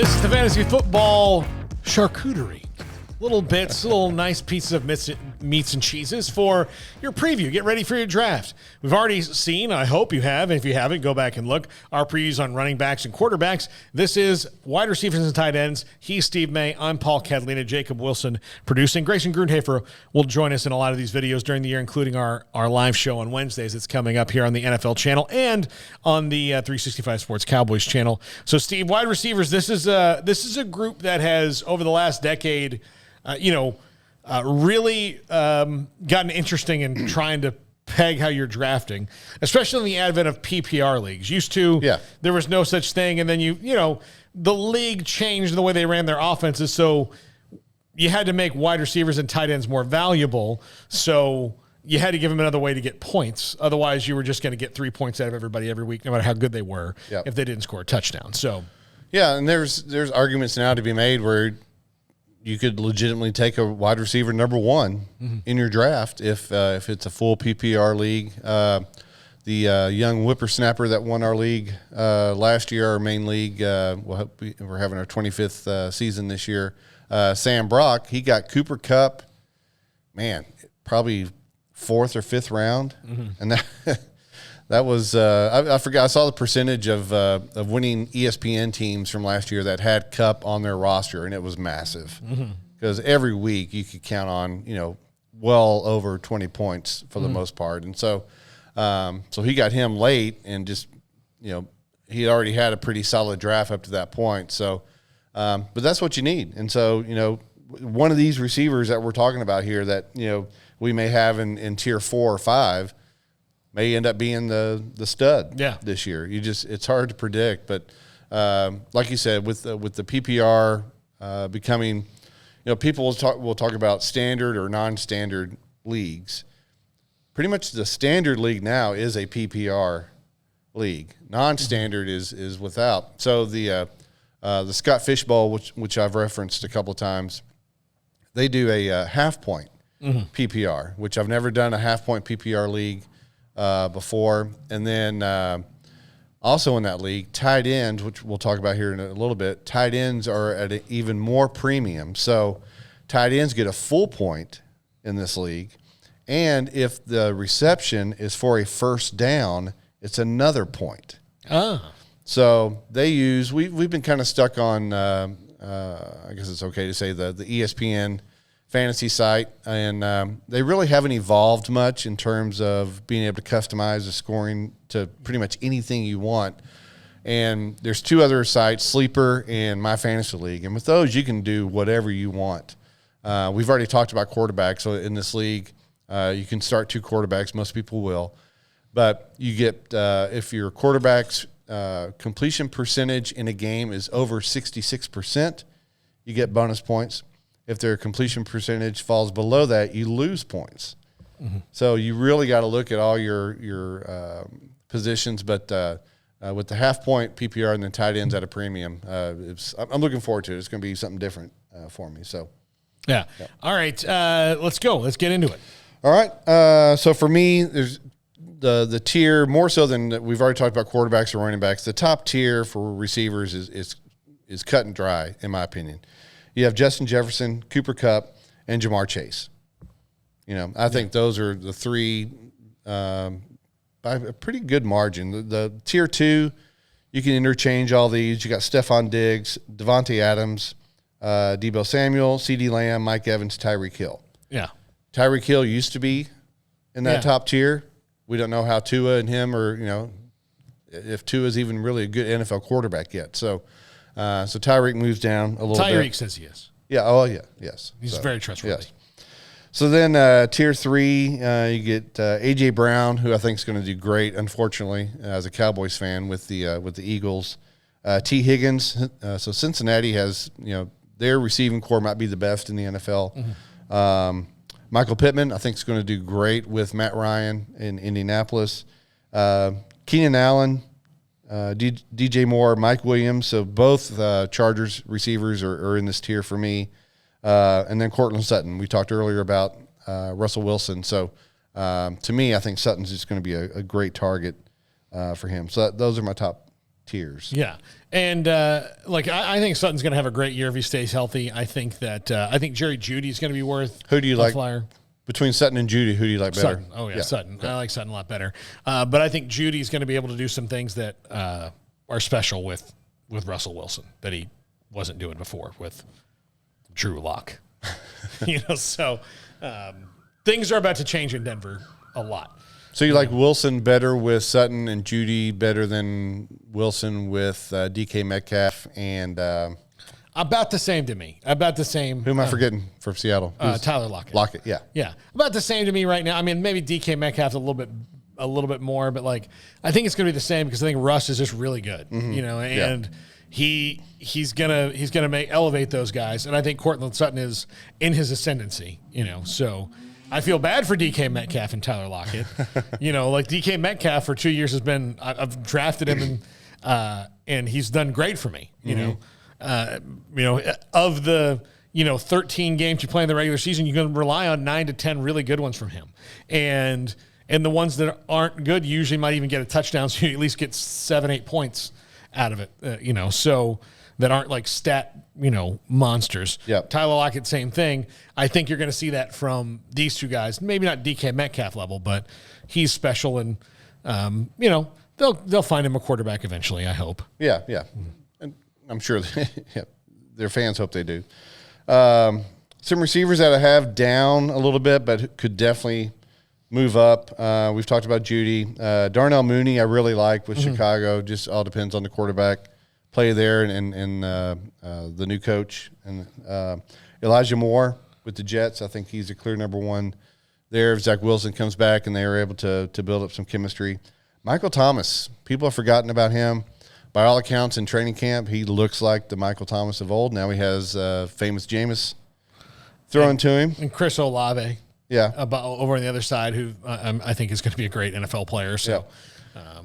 This is the Fantasy Football Charcuterie. Little bits, little nice pieces of meats and cheeses for your preview. Get ready for your draft. We've already seen, I hope you have, and if you haven't, go back and look, our previews on running backs and quarterbacks. This is wide receivers and tight ends. He's Steve May. I'm Paul Catalina. Jacob Wilson producing. Grayson Grundhafer will join us in a lot of these videos during the year, including our live show on Wednesdays that's coming up here on the NFL channel and on the 365 Sports Cowboys channel. So, Steve, wide receivers, this is a group that has, over the last decade, really gotten interesting in trying to peg how you're drafting, especially in the advent of PPR leagues. Used to, there was no such thing, and then the league changed the way they ran their offenses, so you had to make wide receivers and tight ends more valuable, so you had to give them another way to get points. Otherwise, you were just going to get 3 points out of everybody every week, no matter how good they were, if they didn't score a touchdown. So, yeah, and there's arguments now to be made where you could legitimately take a wide receiver number one in your draft if it's a full PPR league. The young whippersnapper that won our league last year, our main league, we're having our 25th season this year, Sam Brock, he got Cooper Kupp, probably fourth or fifth round. And that was I forgot. I saw the percentage of winning ESPN teams from last year that had Kupp on their roster, and it was massive. Because every week you could count on well over 20 points for the most part, and so he got him late, and just he already had a pretty solid draft up to that point. So, but that's what you need, and so one of these receivers that we're talking about here that we may have in tier 4 or 5. May end up being the stud this year. It's hard to predict, but like you said, with the PPR becoming, people will talk about standard or non-standard leagues. Pretty much the standard league now is a PPR league. Non-standard is without. So the Scott Fish Bowl, which I've referenced a couple of times, they do a half point PPR, which I've never done a half point PPR league before. And then also in that league, tight ends, which we'll talk about here in a little bit, tight ends are at an even more premium. So tight ends get a full point in this league. And if the reception is for a first down, it's another point. So we've been kind of stuck on, I guess it's okay to say, the ESPN fantasy site, and they really haven't evolved much in terms of being able to customize the scoring to pretty much anything you want. And there's two other sites, Sleeper and My Fantasy League, and with those you can do whatever you want. We've already talked about quarterbacks. So in this league, you can start 2 quarterbacks. Most people will, but you get if your quarterback's completion percentage in a game is over 66%, you get bonus points. If their completion percentage falls below that, you lose points. So you really got to look at all your positions. But with the half point PPR and then tight ends at a premium, I'm looking forward to it. It's going to be something different for me. So, yeah. All right, let's go. Let's get into it. All right. So for me, there's the tier more so than we've already talked about quarterbacks or running backs. The top tier for receivers is cut and dry, in my opinion. You have Justin Jefferson, Cooper Kupp, and Jamar Chase. I think those are the three by a pretty good margin. The tier 2, you can interchange all these. You got Stephon Diggs, Devontae Adams, Deebo Samuel, CeeDee Lamb, Mike Evans, Tyreek Hill. Yeah. Tyreek Hill used to be in that top tier. We don't know how Tua and him are, if Tua's even really a good NFL quarterback yet. So Tyreek moves down a little bit. Tyreek says he is. Yeah. Oh, yeah. Yes. He's very trustworthy. Yes. So then tier 3, you get A.J. Brown, who I think is going to do great, unfortunately, as a Cowboys fan with the Eagles. T. Higgins. So Cincinnati has, their receiving core might be the best in the NFL. Michael Pittman, I think, is going to do great with Matt Ryan in Indianapolis. Keenan Allen, DJ Moore, Mike Williams. So both Chargers receivers are in this tier for me. And then Cortland Sutton. We talked earlier about Russell Wilson. So to me, I think Sutton's just going to be a great target for him. So those are my top tiers. Yeah. And I think Sutton's going to have a great year if he stays healthy. I think Jerry Judy's going to be worth Who do you a like flyer. Between Sutton and Judy? Who do you like better? Sutton. Oh yeah, Sutton. I like Sutton a lot better. But I think Judy's going to be able to do some things that are special with Russell Wilson that he wasn't doing before with Drew Lock. So things are about to change in Denver a lot. So you like Wilson better with Sutton and Judy better than Wilson with DK Metcalf and about the same to me. About the same. Who am I forgetting from Seattle? Tyler Lockett. Lockett, yeah. Yeah. About the same to me right now. I mean, maybe DK Metcalf's a little bit more, but I think it's going to be the same because I think Russ is just really good, and he's gonna elevate those guys, and I think Cortland Sutton is in his ascendancy, so I feel bad for DK Metcalf and Tyler Lockett. DK Metcalf for 2 years has been, I've drafted him and he's done great for me, of the, 13 games you play in the regular season, you can rely on 9 to 10 really good ones from him. And the ones that aren't good usually might even get a touchdown. So you at least get 7-8 points out of it, so that aren't like stat, monsters. Yep. Tyler Lockett, same thing. I think you're going to see that from these two guys. Maybe not DK Metcalf level, but he's special, and they'll find him a quarterback eventually. I hope. Yeah, yeah, and I'm sure their fans hope they do. Some receivers that I have down a little bit, but could definitely move up. We've talked about Judy, Darnell Mooney. I really like with Chicago. Just all depends on the quarterback play there and the new coach, and Elijah Moore with the Jets. I think he's a clear number one there. If Zach Wilson comes back and they are able to build up some chemistry. Michael Thomas, people have forgotten about him. By all accounts in training camp, he looks like the Michael Thomas of old. Now he has famous Jameis throwing to him. And Chris Olave. Yeah. Over on the other side, who I think is going to be a great NFL player. So,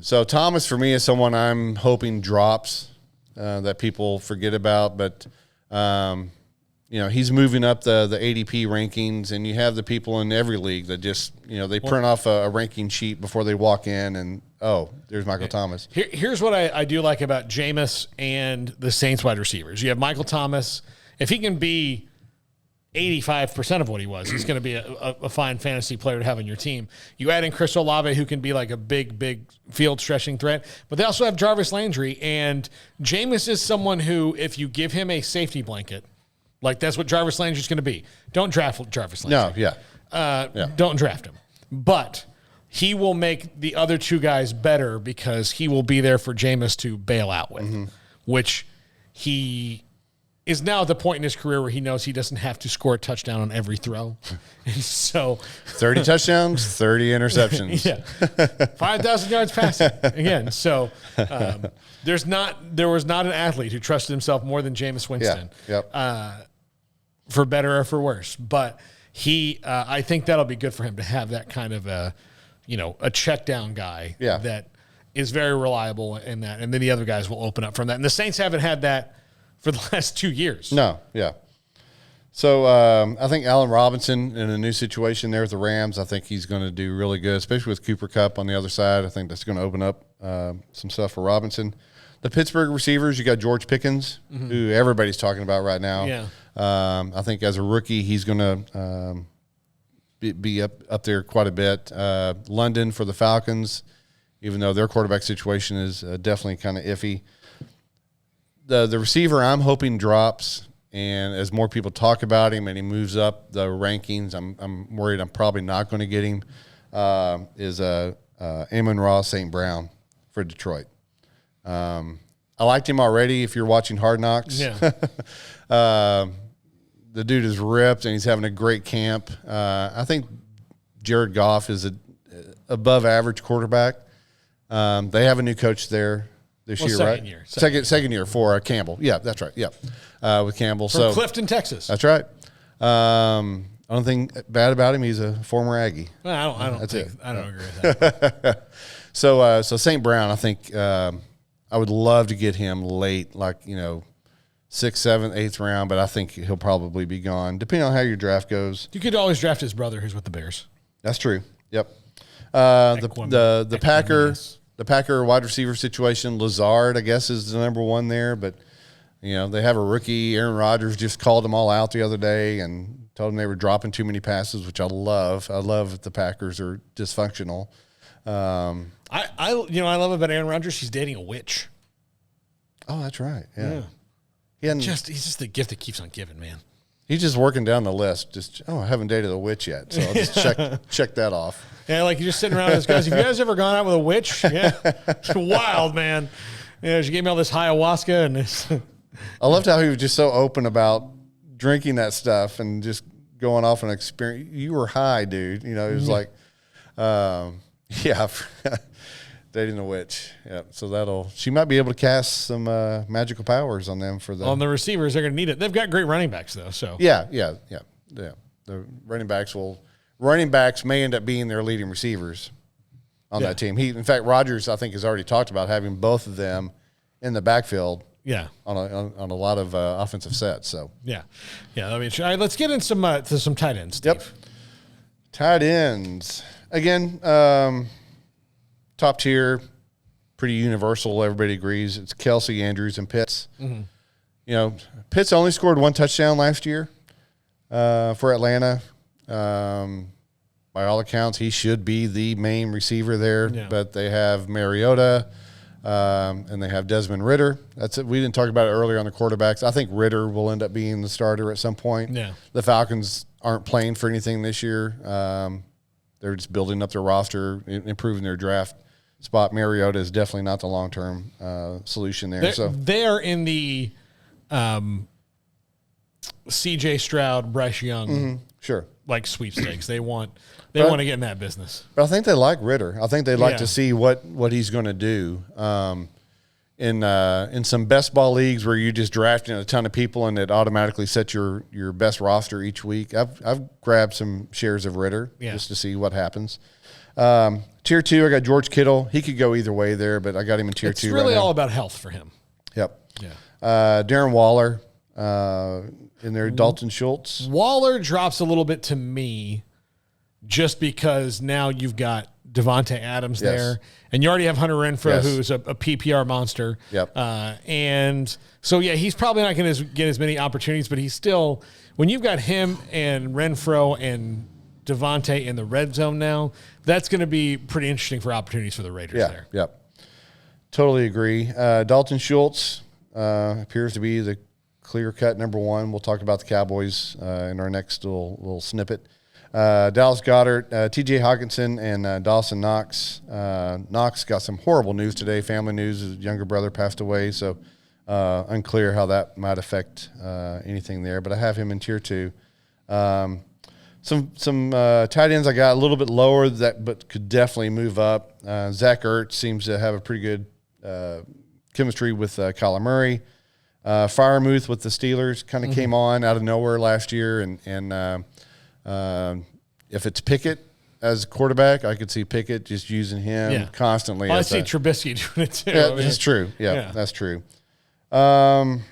So Thomas for me is someone I'm hoping drops that people forget about, but he's moving up the ADP rankings, and you have the people in every league that just they print off a ranking sheet before they walk in, and there's Michael Thomas. Here's what I do like about Jameis and the Saints wide receivers. You have Michael Thomas. If he can be 85% of what he was, he's going to be a fine fantasy player to have on your team. You add in Chris Olave, who can be like a big field stretching threat, but they also have Jarvis Landry, and Jameis is someone who, if you give him a safety blanket, like that's what Jarvis Landry is going to be. Don't draft Jarvis Landry. No, yeah. Don't draft him. But he will make the other two guys better because he will be there for Jameis to bail out with, which he is now at the point in his career where he knows he doesn't have to score a touchdown on every throw. And so 30 touchdowns, 30 interceptions. Yeah. 5,000 yards passing again. So there was not an athlete who trusted himself more than Jameis Winston. Yeah. Yep. For better or for worse. But I think that'll be good for him to have that kind of a check down guy that is very reliable in that. And then the other guys will open up from that. And the Saints haven't had that for the last 2 years. No, yeah. So I think Allen Robinson in a new situation there with the Rams, I think he's going to do really good, especially with Cooper Kupp on the other side. I think that's going to open up some stuff for Robinson. The Pittsburgh receivers, you got George Pickens, who everybody's talking about right now. Yeah. I think as a rookie, he's going to be up there quite a bit. London for the Falcons, even though their quarterback situation is definitely kind of iffy. The receiver I'm hoping drops, and as more people talk about him and he moves up the rankings, I'm worried I'm probably not going to get him, is Amon-Ra St. Brown for Detroit. I liked him already if you're watching Hard Knocks. Yeah. The dude is ripped, and he's having a great camp. I think Jared Goff is a above average quarterback. They have a new coach there this year, right? Second year for Campbell. Yeah, that's right. Yeah, with Campbell. From Clifton, Texas. That's right. Only thing bad about him, he's a former Aggie. Well, I don't agree with that. So St. Brown, I think I would love to get him late, like 6th, 7th, 8th round, but I think he'll probably be gone, depending on how your draft goes. You could always draft his brother, who's with the Bears. That's true. Yep. The Packer the Packer wide receiver situation, Lazard, I guess, is the number one there. But, they have a rookie. Aaron Rodgers just called them all out the other day and told them they were dropping too many passes, which I love. I love that the Packers are dysfunctional. I love about Aaron Rodgers, he's dating a witch. Oh, that's right. Yeah. He's just the gift that keeps on giving, man. He's just working down the list. I haven't dated a witch yet, so I'll just check that off. Yeah, like you're just sitting around with those guys. Have you guys ever gone out with a witch? Yeah. It's wild, man. Yeah, she gave me all this ayahuasca and this. I loved how he was just so open about drinking that stuff and just going off on an experience. You were high, dude. He was like, dating a witch. Yeah, so she might be able to cast some magical powers on them on the receivers. They're going to need it. They've got great running backs though. So yeah. The running backs may end up being their leading receivers on that team. In fact, Rodgers, I think, has already talked about having both of them in the backfield. Yeah, on a lot of offensive sets. So yeah. I mean, all right, let's get in to some tight ends, Steve. Yep. Tight ends again. Top tier, pretty universal. Everybody agrees. It's Kelsey, Andrews, and Pitts. Mm-hmm. Pitts only scored one touchdown last year for Atlanta. By all accounts, he should be the main receiver there. Yeah. But they have Mariota, and they have Desmond Ridder. That's it. We didn't talk about it earlier on the quarterbacks. I think Ridder will end up being the starter at some point. Yeah. The Falcons aren't playing for anything this year. They're just building up their roster, improving their draft spot. Mariota is definitely not the long-term solution there. They're in the C.J. Stroud, Bryce Young, sure, like sweepstakes. They want to get in that business. But I think they like Ridder. I think they'd like to see what he's going to do. In some best ball leagues where you're just drafting a ton of people and it automatically sets your best roster each week, I've grabbed some shares of Ridder just to see what happens. Tier 2, I got George Kittle. He could go either way there, but I got him in tier 2 It's really all about health for him. Yep. Yeah. Darren Waller in there, Dalton Schultz. Waller drops a little bit to me just because now you've got Devontae Adams there, and you already have Hunter Renfrow, who's a PPR monster. Yep. And so, he's probably not going to get as many opportunities, but he's still, when you've got him and Renfrow and Devontae in the red zone now, that's going to be pretty interesting for opportunities for the Raiders there. Yep. Totally agree. Dalton Schultz appears to be the clear-cut number one. We'll talk about the Cowboys in our next little snippet. Dallas Goedert, T.J. Hawkinson, and Dawson Knox. Knox got some horrible news today. Family news: his younger brother passed away, so unclear how that might affect anything there. But I have him in tier 2. Some tight ends I got a little bit lower but could definitely move up. Zach Ertz seems to have a pretty good chemistry with Kyler Murray. Freiermuth with the Steelers kind of came on out of nowhere last year, and if it's Pickett as a quarterback, I could see Pickett just using him constantly. I see Trubisky doing it too. Yeah, that's true. Yeah, that's true. And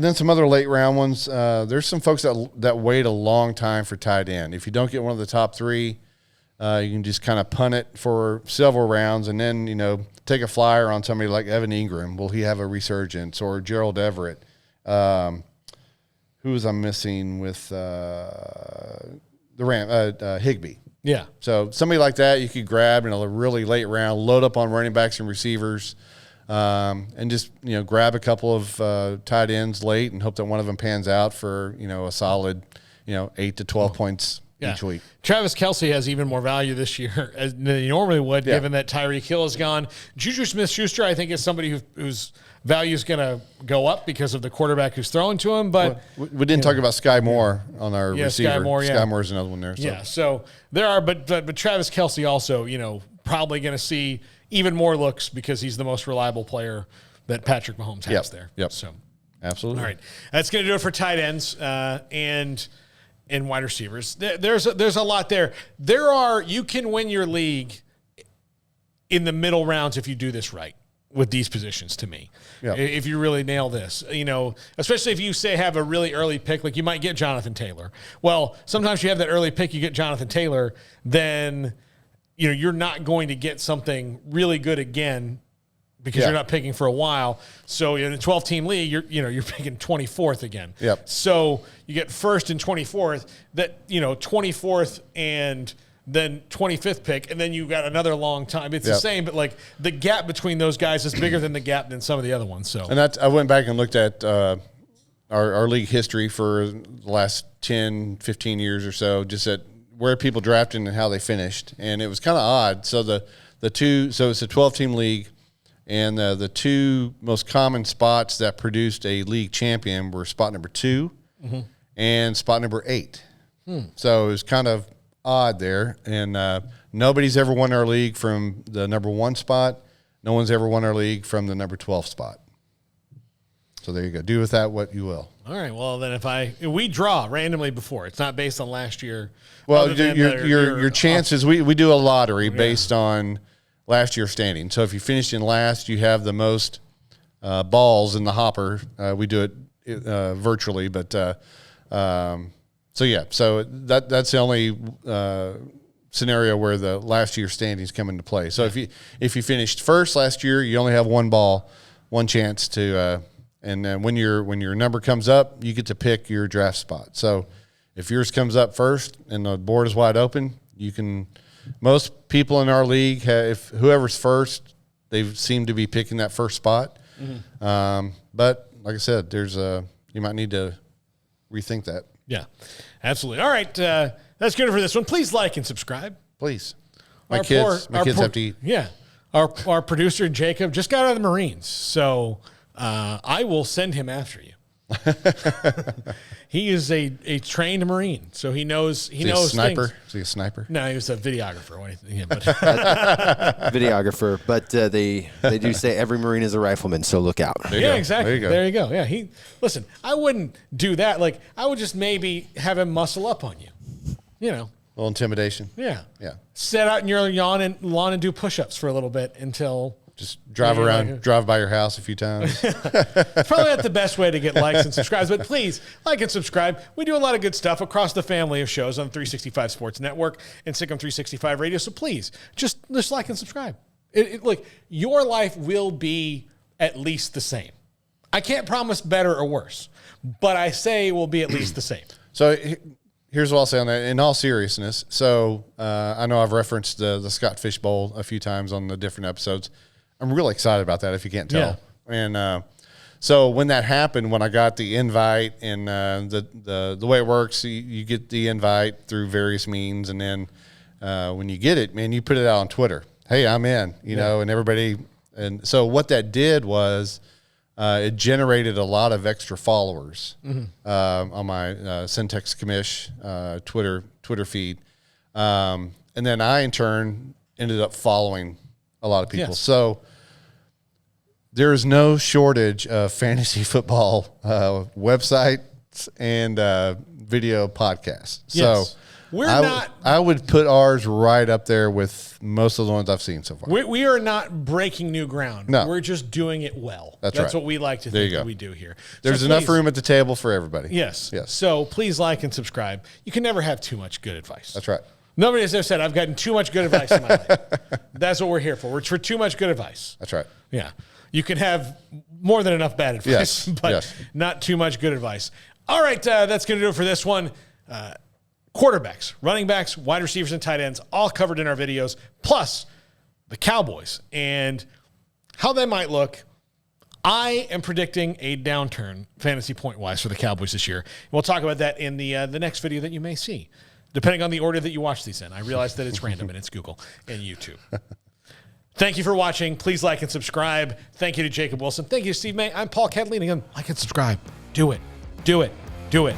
then some other late round ones. There's some folks that wait a long time for tight end. If you don't get one of the top 3, you can just kind of punt it for several rounds and then, take a flyer on somebody like Evan Ingram. Will he have a resurgence? Or Gerald Everett? Who was I missing with the Higbee? Yeah. So somebody like that you could grab in a really late round, load up on running backs and receivers, and just grab a couple of tight ends late and hope that one of them pans out for a solid 8 to 12 points each week. Travis Kelsey has even more value this year than he normally would, given that Tyreek Hill is gone. Juju Smith-Schuster, I think, is somebody whose value is going to go up because of the quarterback who's throwing to him. But we didn't talk about Sky Moore on our receiver. Sky Moore's another one there. So. Yeah, so there are, but Travis Kelsey also, probably going to see even more looks because he's the most reliable player that Patrick Mahomes has there. Yep. So absolutely. All right, that's going to do it for tight ends and wide receivers. There's a lot there. You can win your league in the middle rounds if you do this right with these positions, to me. Yep. If you really nail this, especially if you have a really early pick, like you might get Jonathan Taylor. Well, sometimes you have that early pick, you get Jonathan Taylor, then you're not going to get something really good again because you're not picking for a while. So in a 12-team league, you're picking 24th again. Yep. So you get first and 24th, 24th and then 25th pick, and then you got another long time. It's the same, but like the gap between those guys is bigger than the gap than some of the other ones. So, and I went back and looked at our league history for the last 10, 15 years or so, just at where people drafted and how they finished, and it was kind of odd. So it's a 12-team league, and the two most common spots that produced a league champion were spot number 2 and spot number 8. So it was kind of odd there, and nobody's ever won our league from the number 1 spot. No one's ever won our league from the number 12 spot. So there you go. Do with that what you will. All right. Well, then we draw randomly before. It's not based on last year. Well, your chances. We do a lottery based on last year's standing. So if you finished in last, you have the most balls in the hopper. We do it virtually, but So that's the only scenario where the last year's standings come into play. So if you finished first last year, you only have one chance to. And then when your number comes up, you get to pick your draft spot. So if yours comes up first and the board is wide open, you can. Most people in our league, if whoever's first, they seem to be picking that first spot. But like I said, you might need to rethink that. Yeah, absolutely. All right, that's good for this one. Please like and subscribe. Please, my kids have to eat. Yeah, our producer Jacob just got out of the Marines, so I will send him after you. He is a trained Marine, so he knows. He knows. A sniper? Things. Is he a sniper? No, he was a videographer. Videographer, but they do say every Marine is a rifleman, so look out. Yeah, exactly. There you go. Yeah, listen. I wouldn't do that. Like, I would just maybe have him muscle up on you. A little intimidation. Yeah. Yeah. Sit out in your lawn and do push-ups for a little bit until. Just drive by your house a few times. It's probably not the best way to get likes and subscribes, but please like and subscribe. We do a lot of good stuff across the family of shows on 365 Sports Network and Sikkim 365 Radio. So please just like and subscribe. Look, your life will be at least the same. I can't promise better or worse, but I say it will be at least the same. So here's what I'll say on that. In all seriousness, so I know I've referenced the Scott Fish Bowl a few times on the different episodes. I'm really excited about that, if you can't tell. Yeah. And so when that happened, when I got the invite, and the way it works, you get the invite through various means, and then when you get it, man, you put it out on Twitter. Hey, I'm in, you know, and everybody. And so what that did was it generated a lot of extra followers on my Syntex Commish Twitter feed. And then I, in turn, ended up following a lot of people. Yes. So there is no shortage of fantasy football websites and video podcasts. Yes. So I would put ours right up there with most of the ones I've seen so far. We are not breaking new ground. No. We're just doing it well. That's right. what we like to think that we do here. There's enough room at the table for everybody. Yes. So please like and subscribe. You can never have too much good advice. That's right. Nobody has ever said, I've gotten too much good advice in my life. That's what we're here for. We're for too much good advice. That's right. Yeah. You can have more than enough bad advice, but not too much good advice. All right, that's going to do it for this one. Quarterbacks, running backs, wide receivers, and tight ends, all covered in our videos, plus the Cowboys and how they might look. I am predicting a downturn fantasy point-wise for the Cowboys this year. We'll talk about that in the next video that you may see, depending on the order that you watch these in. I realize that it's random and it's Google and YouTube. Thank you for watching. Please like and subscribe. Thank you to Jacob Wilson. Thank you to Steve May. I'm Paul Catalina. Again, like and subscribe. Do it. Do it. Do it.